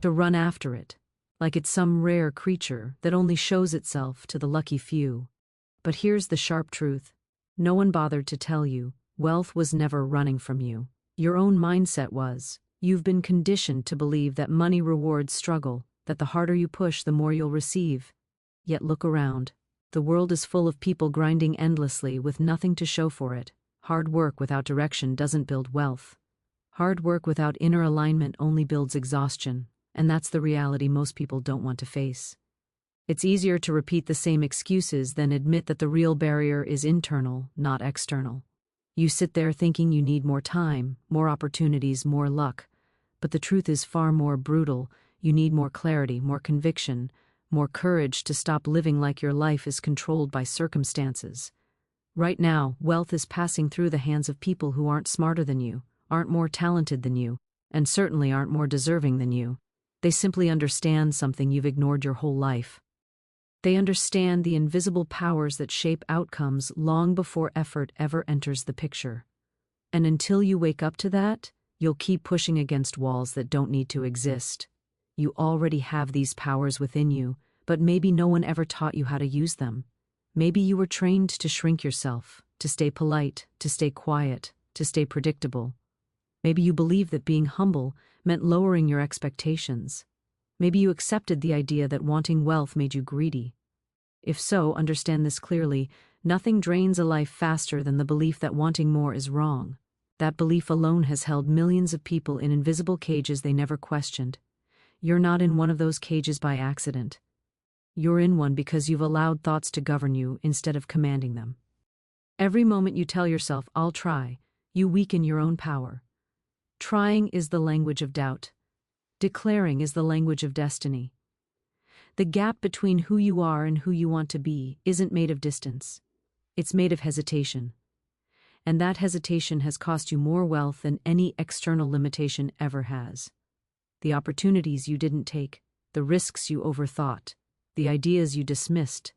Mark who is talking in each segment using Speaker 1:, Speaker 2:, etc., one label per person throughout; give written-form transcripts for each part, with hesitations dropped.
Speaker 1: to run after it, like it's some rare creature that only shows itself to the lucky few. But here's the sharp truth. No one bothered to tell you, wealth was never running from you. Your own mindset was. You've been conditioned to believe that money rewards struggle, that the harder you push, the more you'll receive. Yet look around. The world is full of people grinding endlessly with nothing to show for it. Hard work without direction doesn't build wealth. Hard work without inner alignment only builds exhaustion, and that's the reality most people don't want to face. It's easier to repeat the same excuses than admit that the real barrier is internal, not external. You sit there thinking you need more time, more opportunities, more luck. But the truth is far more brutal. You need more clarity, more conviction, more courage to stop living like your life is controlled by circumstances. Right now, wealth is passing through the hands of people who aren't smarter than you, aren't more talented than you, and certainly aren't more deserving than you. They simply understand something you've ignored your whole life. They understand the invisible powers that shape outcomes long before effort ever enters the picture. And until you wake up to that, you'll keep pushing against walls that don't need to exist. You already have these powers within you, but maybe no one ever taught you how to use them. Maybe you were trained to shrink yourself, to stay polite, to stay quiet, to stay predictable. Maybe you believed that being humble meant lowering your expectations. Maybe you accepted the idea that wanting wealth made you greedy. If so, understand this clearly: nothing drains a life faster than the belief that wanting more is wrong. That belief alone has held millions of people in invisible cages they never questioned. You're not in one of those cages by accident. You're in one because you've allowed thoughts to govern you instead of commanding them. Every moment you tell yourself, "I'll try," you weaken your own power. Trying is the language of doubt. Declaring is the language of destiny. The gap between who you are and who you want to be isn't made of distance. It's made of hesitation. And that hesitation has cost you more wealth than any external limitation ever has. The opportunities you didn't take, the risks you overthought, the ideas you dismissed,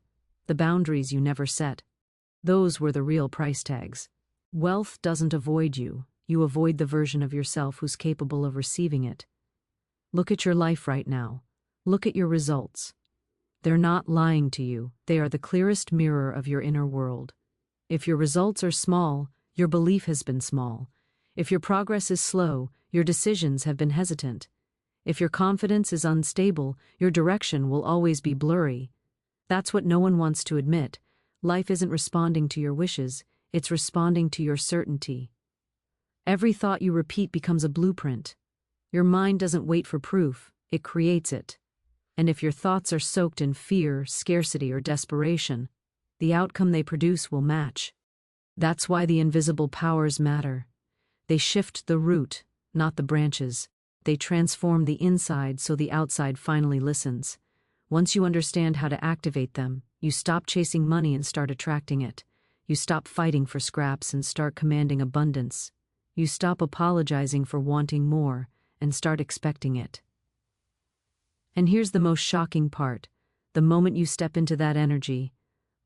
Speaker 1: the boundaries you never set, those were the real price tags. Wealth doesn't avoid you. You avoid the version of yourself who's capable of receiving it. Look at your life right now. Look at your results. They're not lying to you. They are the clearest mirror of your inner world. If your results are small, your belief has been small. If your progress is slow, your decisions have been hesitant. If your confidence is unstable, your direction will always be blurry. That's what no one wants to admit. Life isn't responding to your wishes, it's responding to your certainty. Every thought you repeat becomes a blueprint. Your mind doesn't wait for proof, it creates it. And if your thoughts are soaked in fear, scarcity, or desperation, the outcome they produce will match. That's why the invisible powers matter. They shift the root, not the branches. They transform the inside so the outside finally listens. Once you understand how to activate them, you stop chasing money and start attracting it. You stop fighting for scraps and start commanding abundance. You stop apologizing for wanting more and start expecting it. And here's the most shocking part. The moment you step into that energy,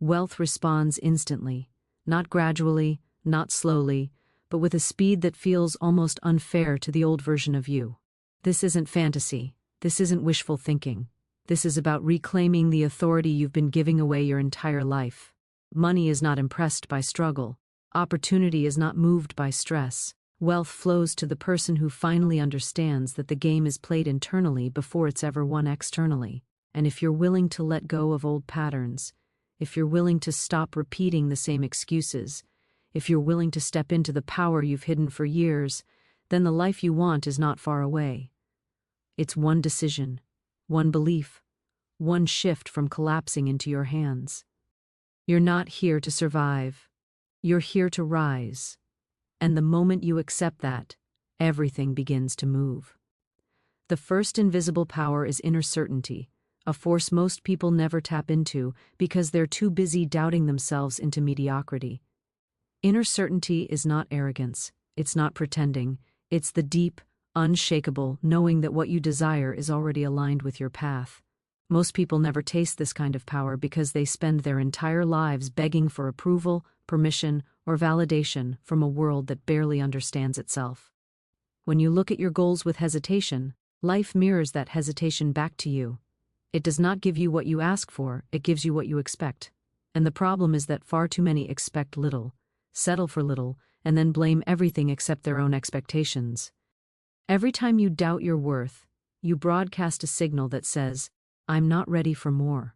Speaker 1: wealth responds instantly, not gradually, not slowly, but with a speed that feels almost unfair to the old version of you. This isn't fantasy. This isn't wishful thinking. This is about reclaiming the authority you've been giving away your entire life. Money is not impressed by struggle. Opportunity is not moved by stress. Wealth flows to the person who finally understands that the game is played internally before it's ever won externally. And if you're willing to let go of old patterns, if you're willing to stop repeating the same excuses, if you're willing to step into the power you've hidden for years, then the life you want is not far away. It's one decision, one belief, one shift from collapsing into your hands. You're not here to survive. You're here to rise. And the moment you accept that, everything begins to move. The first invisible power is inner certainty, a force most people never tap into because they're too busy doubting themselves into mediocrity. Inner certainty is not arrogance, it's not pretending, it's the deep, unshakable knowing that what you desire is already aligned with your path. Most people never taste this kind of power because they spend their entire lives begging for approval, permission, or validation from a world that barely understands itself. When you look at your goals with hesitation, Life mirrors that hesitation back to you. It does not give you what you ask for, it gives you what you expect. And the problem is that far too many expect little, settle for little, and then blame everything except their own expectations. Every time you doubt your worth, you broadcast a signal that says, "I'm not ready for more."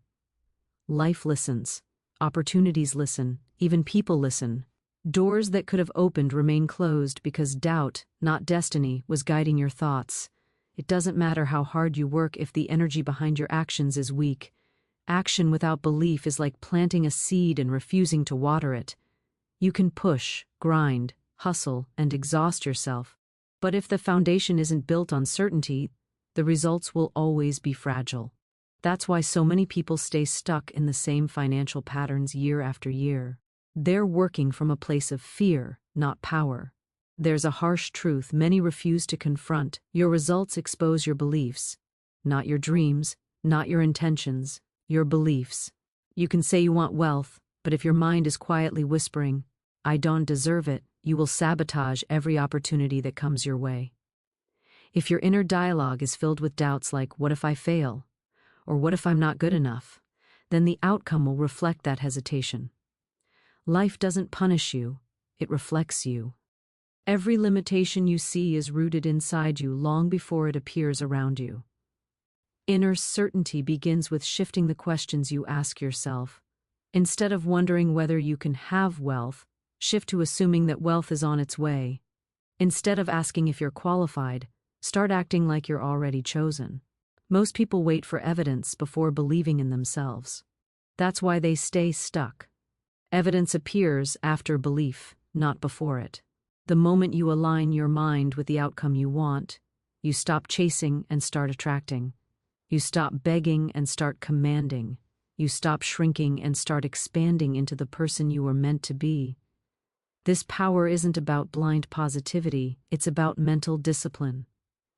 Speaker 1: Life listens. Opportunities listen. Even people listen. Doors that could have opened remain closed because doubt, not destiny, was guiding your thoughts. It doesn't matter how hard you work if the energy behind your actions is weak. Action without belief is like planting a seed and refusing to water it. You can push, grind, hustle, and exhaust yourself, but if the foundation isn't built on certainty, the results will always be fragile. That's why so many people stay stuck in the same financial patterns year after year. They're working from a place of fear, not power. There's a harsh truth many refuse to confront. Your results expose your beliefs. Not your dreams, not your intentions, your beliefs. You can say you want wealth, but if your mind is quietly whispering, "I don't deserve it," you will sabotage every opportunity that comes your way. If your inner dialogue is filled with doubts like, "What if I fail?" or "What if I'm not good enough?" then the outcome will reflect that hesitation. Life doesn't punish you, it reflects you. Every limitation you see is rooted inside you long before it appears around you. Inner certainty begins with shifting the questions you ask yourself. Instead of wondering whether you can have wealth, shift to assuming that wealth is on its way. Instead of asking if you're qualified, start acting like you're already chosen. Most people wait for evidence before believing in themselves. That's why they stay stuck. Evidence appears after belief, not before it. The moment you align your mind with the outcome you want, you stop chasing and start attracting. You stop begging and start commanding. You stop shrinking and start expanding into the person you were meant to be. This power isn't about blind positivity, it's about mental discipline.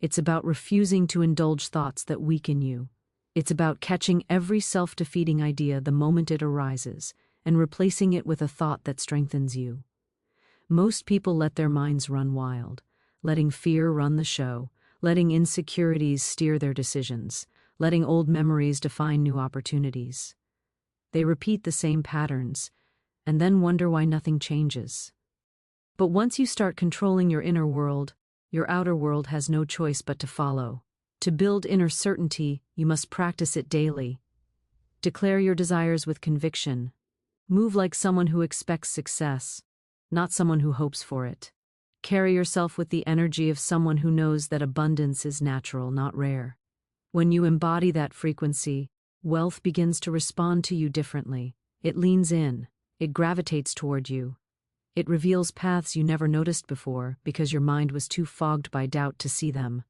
Speaker 1: It's about refusing to indulge thoughts that weaken you. It's about catching every self-defeating idea the moment it arises and replacing it with a thought that strengthens you. Most people let their minds run wild, letting fear run the show, letting insecurities steer their decisions, letting old memories define new opportunities. They repeat the same patterns, and then wonder why nothing changes. But once you start controlling your inner world, your outer world has no choice but to follow. To build inner certainty, you must practice it daily. Declare your desires with conviction. Move like someone who expects success, not someone who hopes for it. Carry yourself with the energy of someone who knows that abundance is natural, not rare. When you embody that frequency, wealth begins to respond to you differently. It leans in, it gravitates toward you. It reveals paths you never noticed before because your mind was too fogged by doubt to see them.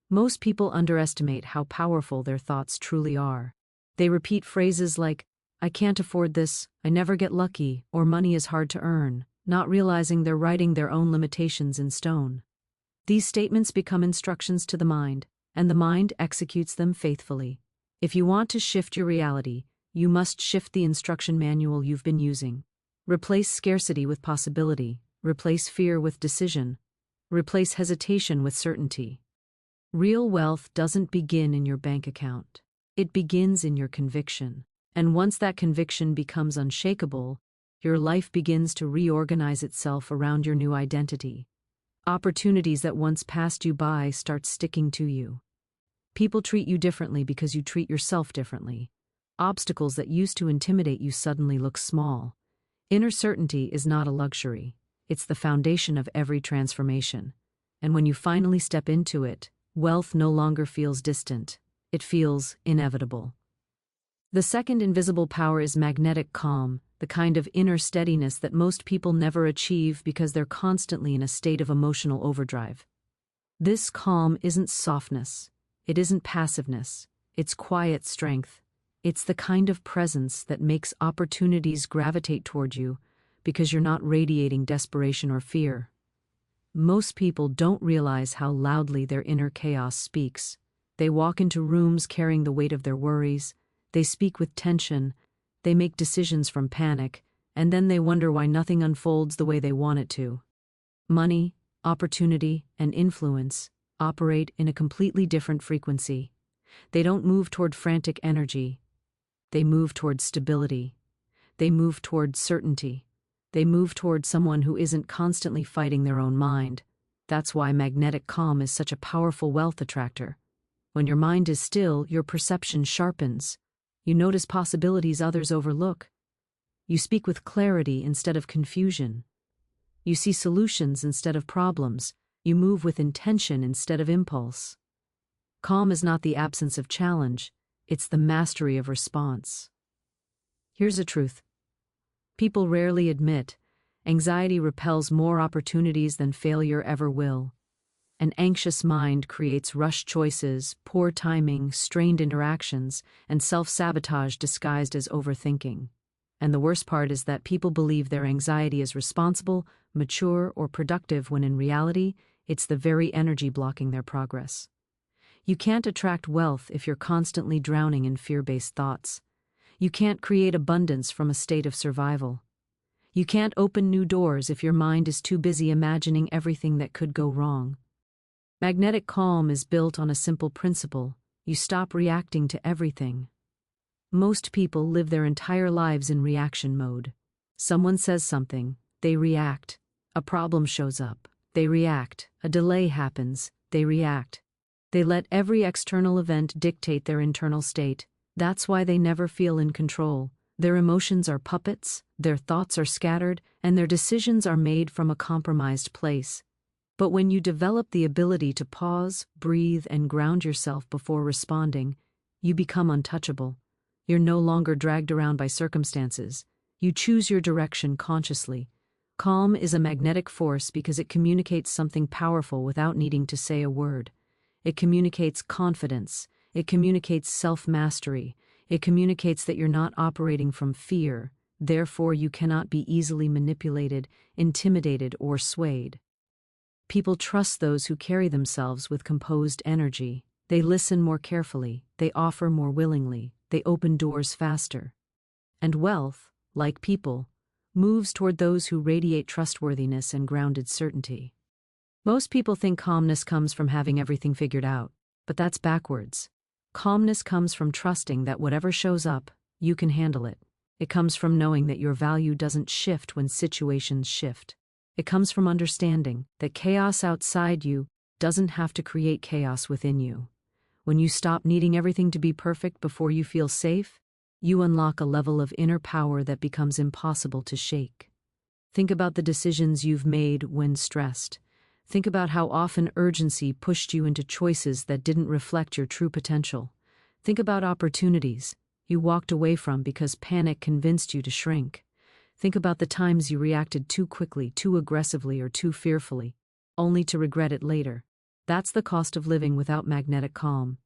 Speaker 1: Most people underestimate how powerful their thoughts truly are. They repeat phrases like, "I can't afford this," "I never get lucky," or "money is hard to earn," not realizing they're writing their own limitations in stone. These statements become instructions to the mind, and the mind executes them faithfully. If you want to shift your reality, you must shift the instruction manual you've been using. Replace scarcity with possibility. Replace fear with decision. Replace hesitation with certainty. Real wealth doesn't begin in your bank account. It begins in your conviction. And once that conviction becomes unshakable, your life begins to reorganize itself around your new identity. Opportunities that once passed you by start sticking to you. People treat you differently because you treat yourself differently. Obstacles that used to intimidate you suddenly look small. Inner certainty is not a luxury. It's the foundation of every transformation. And when you finally step into it, wealth no longer feels distant. It feels inevitable. The second invisible power is magnetic calm, the kind of inner steadiness that most people never achieve because they're constantly in a state of emotional overdrive. This calm isn't softness. It isn't passiveness. It's quiet strength. It's the kind of presence that makes opportunities gravitate toward you because you're not radiating desperation or fear. Most people don't realize how loudly their inner chaos speaks. They walk into rooms carrying the weight of their worries. They speak with tension. They make decisions from panic, and then they wonder why nothing unfolds the way they want it to. Money, opportunity, and influence, operate in a completely different frequency. They don't move toward frantic energy. They move toward stability. They move toward certainty. They move toward someone who isn't constantly fighting their own mind. That's why magnetic calm is such a powerful wealth attractor. When your mind is still, your perception sharpens. You notice possibilities others overlook. You speak with clarity instead of confusion. You see solutions instead of problems. You move with intention instead of impulse. Calm is not the absence of challenge, it's the mastery of response. Here's a truth. People rarely admit, anxiety repels more opportunities than failure ever will. An anxious mind creates rushed choices, poor timing, strained interactions, and self-sabotage disguised as overthinking. And the worst part is that people believe their anxiety is responsible, mature, or productive when in reality, it's the very energy blocking their progress. You can't attract wealth if you're constantly drowning in fear-based thoughts. You can't create abundance from a state of survival. You can't open new doors if your mind is too busy imagining everything that could go wrong. Magnetic calm is built on a simple principle. You stop reacting to everything. Most people live their entire lives in reaction mode. Someone says something, they react. A problem shows up, they react. A delay happens, they react. They let every external event dictate their internal state. That's why they never feel in control. Their emotions are puppets, their thoughts are scattered, and their decisions are made from a compromised place. But when you develop the ability to pause, breathe, and ground yourself before responding, you become untouchable. You're no longer dragged around by circumstances. You choose your direction consciously. Calm is a magnetic force because it communicates something powerful without needing to say a word. It communicates confidence. It communicates self-mastery. It communicates that you're not operating from fear. Therefore, you cannot be easily manipulated, intimidated, or swayed. People trust those who carry themselves with composed energy. They listen more carefully. They offer more willingly. They open doors faster. And wealth, like people, moves toward those who radiate trustworthiness and grounded certainty. Most people think calmness comes from having everything figured out, but that's backwards. Calmness comes from trusting that whatever shows up, you can handle it. It comes from knowing that your value doesn't shift when situations shift. It comes from understanding that chaos outside you doesn't have to create chaos within you. When you stop needing everything to be perfect before you feel safe, you unlock a level of inner power that becomes impossible to shake. Think about the decisions you've made when stressed. Think about how often urgency pushed you into choices that didn't reflect your true potential. Think about opportunities you walked away from because panic convinced you to shrink. Think about the times you reacted too quickly, too aggressively, or too fearfully, only to regret it later. That's the cost of living without magnetic calm.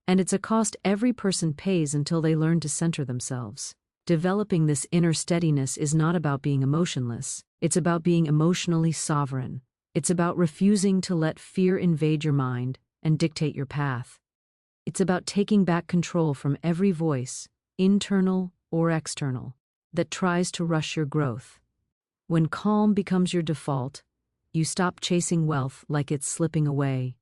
Speaker 1: And it's a cost every person pays until they learn to center themselves. Developing this inner steadiness is not about being emotionless. It's about being emotionally sovereign. It's about refusing to let fear invade your mind and dictate your path. It's about taking back control from every voice, internal or external, that tries to rush your growth. When calm becomes your default, you stop chasing wealth like it's slipping away.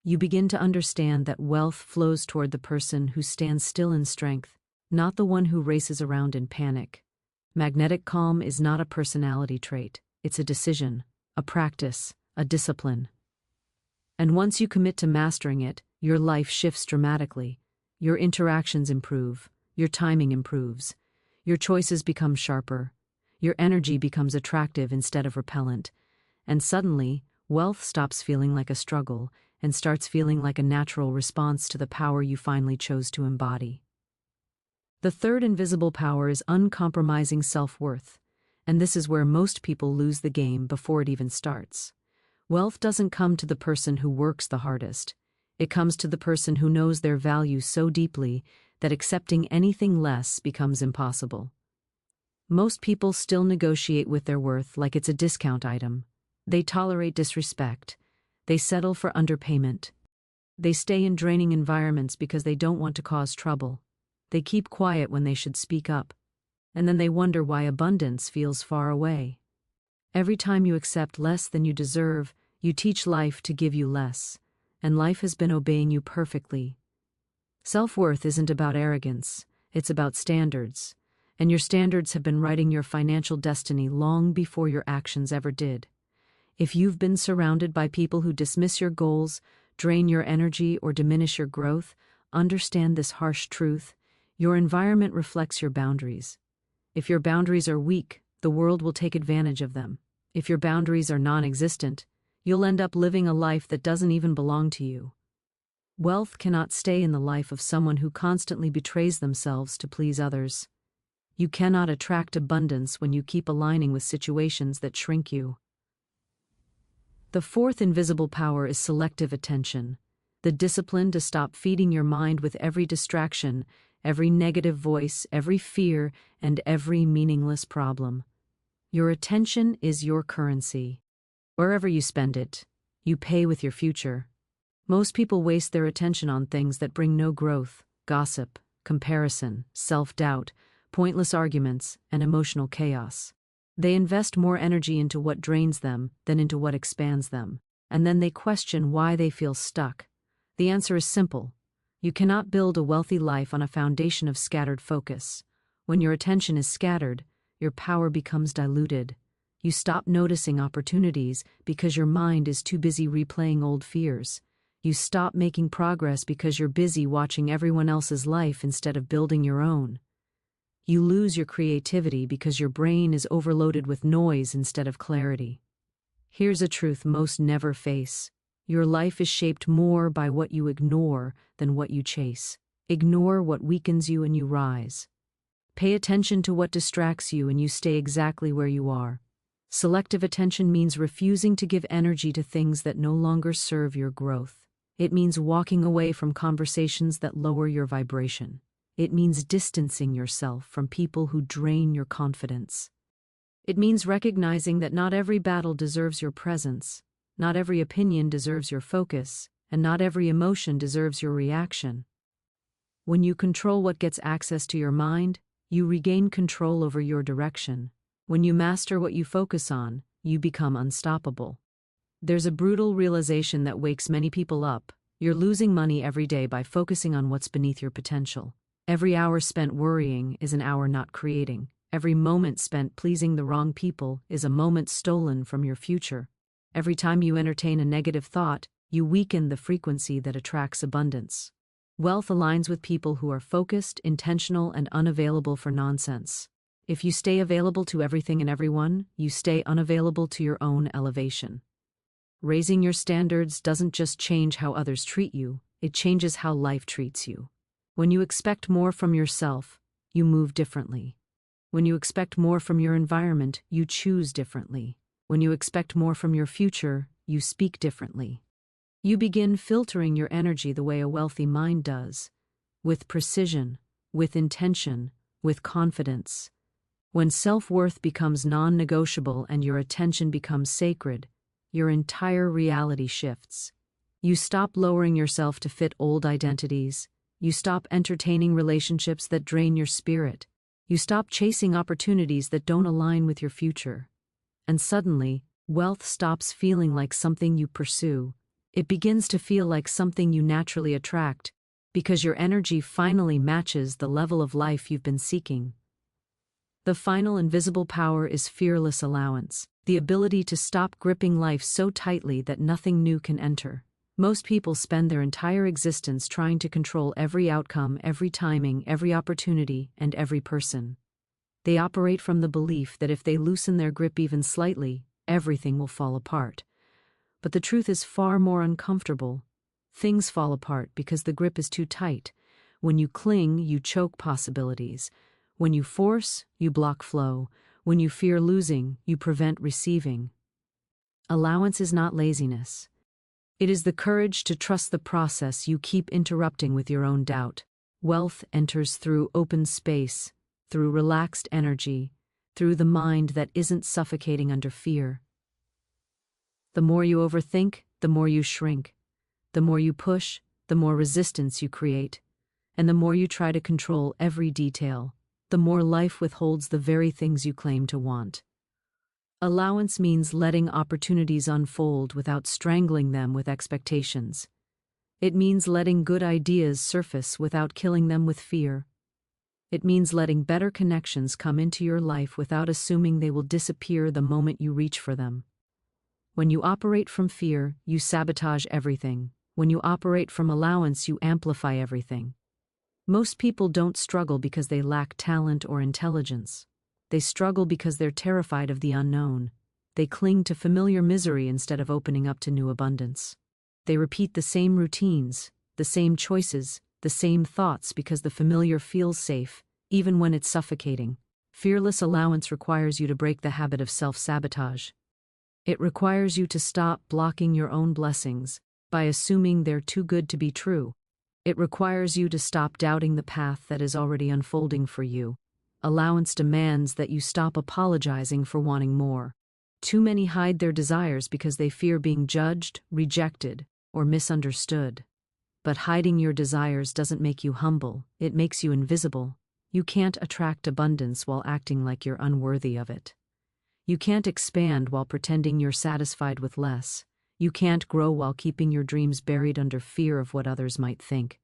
Speaker 1: You begin to understand that wealth flows toward the person who stands still in strength, not the one who races around in panic. Magnetic calm is not a personality trait. It's a decision, a practice, a discipline. And once you commit to mastering it, your life shifts dramatically. Your interactions improve. Your timing improves. Your choices become sharper. Your energy becomes attractive instead of repellent. And suddenly, wealth stops feeling like a struggle and starts feeling like a natural response to the power you finally chose to embody. The third invisible power is uncompromising self-worth, and this is where most people lose the game before it even starts. Wealth doesn't come to the person who works the hardest. It comes to the person who knows their value so deeply that accepting anything less becomes impossible. Most people still negotiate with their worth like it's a discount item. They tolerate disrespect. They settle for underpayment. They stay in draining environments because they don't want to cause trouble. They keep quiet when they should speak up. And then they wonder why abundance feels far away. Every time you accept less than you deserve, you teach life to give you less. and life has been obeying you perfectly. Self-worth isn't about arrogance, it's about standards, and your standards have been writing your financial destiny long before your actions ever did. If you've been surrounded by people who dismiss your goals, drain your energy, or diminish your growth, understand this harsh truth: your environment reflects your boundaries. If your boundaries are weak, the world will take advantage of them. If your boundaries are non-existent, you'll end up living a life that doesn't even belong to you. Wealth cannot stay in the life of someone who constantly betrays themselves to please others. You cannot attract abundance when you keep aligning with situations that shrink you. The fourth invisible power is selective attention, the discipline to stop feeding your mind with every distraction, every negative voice, every fear, and every meaningless problem. Your attention is your currency. Wherever you spend it, you pay with your future. Most people waste their attention on things that bring no growth: gossip, comparison, self-doubt, pointless arguments, and emotional chaos. They invest more energy into what drains them than into what expands them, and then they question why they feel stuck. The answer is simple. You cannot build a wealthy life on a foundation of scattered focus. When your attention is scattered, your power becomes diluted. You stop noticing opportunities because your mind is too busy replaying old fears. You stop making progress because you're busy watching everyone else's life instead of building your own. You lose your creativity because your brain is overloaded with noise instead of clarity. Here's a truth most never face. Your life is shaped more by what you ignore than what you chase. Ignore what weakens you and you rise. Pay attention to what distracts you and you stay exactly where you are. Selective attention means refusing to give energy to things that no longer serve your growth. It means walking away from conversations that lower your vibration. It means distancing yourself from people who drain your confidence. It means recognizing that not every battle deserves your presence, not every opinion deserves your focus, and not every emotion deserves your reaction. When you control what gets access to your mind, you regain control over your direction. When you master what you focus on, you become unstoppable. There's a brutal realization that wakes many people up. You're losing money every day by focusing on what's beneath your potential. Every hour spent worrying is an hour not creating. Every moment spent pleasing the wrong people is a moment stolen from your future. Every time you entertain a negative thought, you weaken the frequency that attracts abundance. Wealth aligns with people who are focused, intentional, and unavailable for nonsense. If you stay available to everything and everyone, you stay unavailable to your own elevation. Raising your standards doesn't just change how others treat you, it changes how life treats you. When you expect more from yourself, you move differently. When you expect more from your environment, you choose differently. When you expect more from your future, you speak differently. You begin filtering your energy the way a wealthy mind does, with precision, with intention, with confidence. When self-worth becomes non-negotiable and your attention becomes sacred, your entire reality shifts. You stop lowering yourself to fit old identities. You stop entertaining relationships that drain your spirit. You stop chasing opportunities that don't align with your future. And suddenly, wealth stops feeling like something you pursue. It begins to feel like something you naturally attract, because your energy finally matches the level of life you've been seeking. The final invisible power is fearless allowance, the ability to stop gripping life so tightly that nothing new can enter. Most people spend their entire existence trying to control every outcome, every timing, every opportunity, and every person. They operate from the belief that if they loosen their grip even slightly, everything will fall apart. But the truth is far more uncomfortable. Things fall apart because the grip is too tight. When you cling, you choke possibilities. When you force, you block flow. When you fear losing, you prevent receiving. Allowance is not laziness. It is the courage to trust the process you keep interrupting with your own doubt. Wealth enters through open space, through relaxed energy, through the mind that isn't suffocating under fear. The more you overthink, the more you shrink. The more you push, the more resistance you create. And the more you try to control every detail, the more life withholds the very things you claim to want. Allowance means letting opportunities unfold without strangling them with expectations. It means letting good ideas surface without killing them with fear. It means letting better connections come into your life without assuming they will disappear the moment you reach for them. When you operate from fear, you sabotage everything. When you operate from allowance, you amplify everything. Most people don't struggle because they lack talent or intelligence. They struggle because they're terrified of the unknown. They cling to familiar misery instead of opening up to new abundance. They repeat the same routines, the same choices, the same thoughts because the familiar feels safe, even when it's suffocating. Fearless allowance requires you to break the habit of self-sabotage. It requires you to stop blocking your own blessings by assuming they're too good to be true. It requires you to stop doubting the path that is already unfolding for you. Allowance demands that you stop apologizing for wanting more. Too many hide their desires because they fear being judged, rejected, or misunderstood. But hiding your desires doesn't make you humble, it makes you invisible. You can't attract abundance while acting like you're unworthy of it. You can't expand while pretending you're satisfied with less. You can't grow while keeping your dreams buried under fear of what others might think.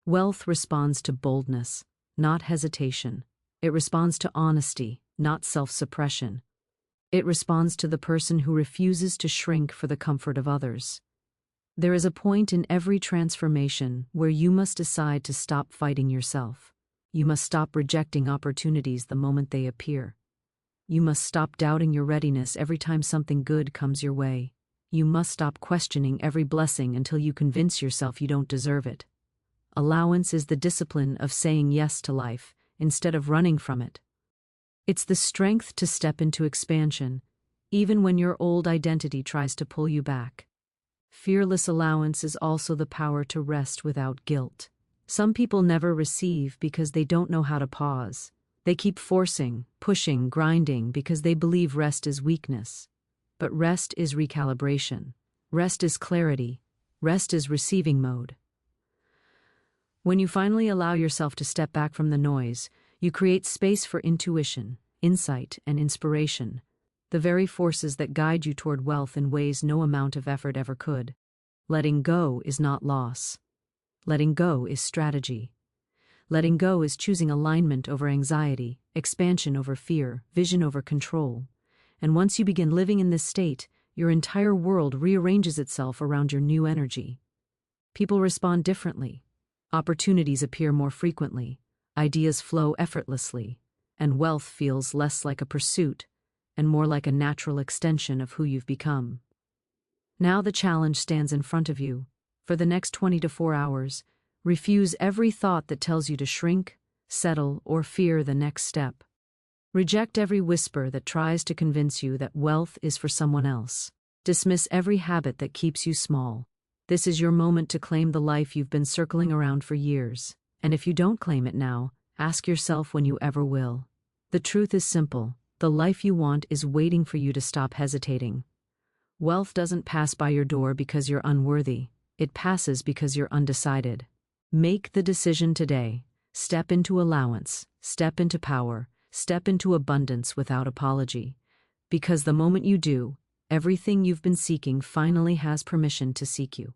Speaker 1: Wealth responds to boldness, not hesitation. It responds to honesty, not self-suppression. It responds to the person who refuses to shrink for the comfort of others. There is a point in every transformation where you must decide to stop fighting yourself. You must stop rejecting opportunities the moment they appear. You must stop doubting your readiness every time something good comes your way. You must stop questioning every blessing until you convince yourself you don't deserve it. Allowance is the discipline of saying yes to life instead of running from it. It's the strength to step into expansion, even when your old identity tries to pull you back. Fearless allowance is also the power to rest without guilt. Some people never receive because they don't know how to pause. They keep forcing, pushing, grinding because they believe rest is weakness. But rest is recalibration. Rest is clarity. Rest is receiving mode. When you finally allow yourself to step back from the noise, you create space for intuition, insight, and inspiration, the very forces that guide you toward wealth in ways no amount of effort ever could. Letting go is not loss. Letting go is strategy. Letting go is choosing alignment over anxiety, expansion over fear, vision over control. And once you begin living in this state, your entire world rearranges itself around your new energy. People respond differently. Opportunities appear more frequently. Ideas flow effortlessly. And wealth feels less like a pursuit and more like a natural extension of who you've become. Now the challenge stands in front of you. For the next 24 hours, refuse every thought that tells you to shrink, settle, or fear the next step. Reject every whisper that tries to convince you that wealth is for someone else. Dismiss every habit that keeps you small. This is your moment to claim the life you've been circling around for years. And if you don't claim it now, ask yourself when you ever will. The truth is simple. The life you want is waiting for you to stop hesitating. Wealth doesn't pass by your door because you're unworthy. It passes because you're undecided. Make the decision today. Step into allowance. Step into power. Step into abundance without apology. Because the moment you do, everything you've been seeking finally has permission to seek you.